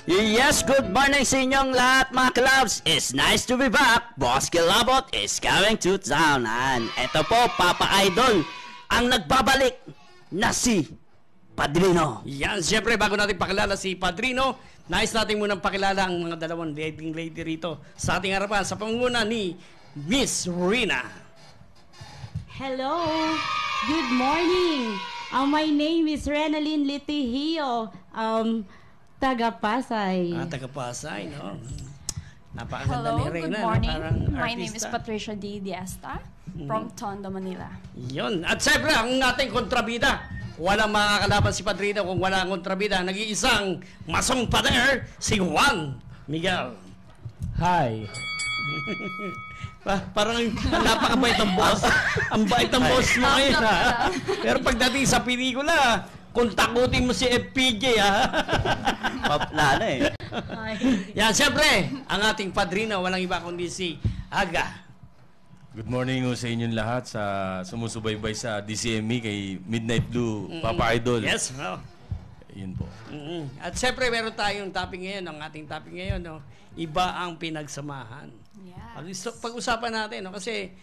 Yes, good morning sa inyong lahat mga clubs. It's nice to be back. Boss Kilabot is coming to town. And eto po, Papa Idol, ang nagbabalik na si Padrino. Yan, siyempre bago natin pakilala si Padrino, nais natin munang pakilala ang mga dalawang leading lady rito sa ating harapan sa pangunguna ni Miss Rina. Hello, good morning. My name is Renalyn Litihio, taga Pasay. Taga Pasay, no? Napakaganda Hello, ni Reyna. good morning. Parang My name is artista. Patricia D. Diasta from Tondo, Manila. Yun. At siyempre, ang ating kontrabida. Walang makakalaban si Padrino kung wala ang kontrabida. Nag-iisang masong pader, si Juan Miguel. Hi. Parang napakabait ang boss. Ang bait ang boss mo ngayon, ha? Pero pagdating sa pelikula, kung takutin mo si FPJ, ha? Lalo eh. Yan, siyempre, ang ating Padrino, walang iba kundi si Aga. Good morning sa inyong lahat sa sumusubaybay sa DCME kay Midnight Blue, Papa Idol. Yes, no? Yun po. At siyempre, meron tayong topic ngayon. Ang ating topic ngayon, no? Iba ang pinagsamahan. Yeah. Pag-usapan natin, no? Kasi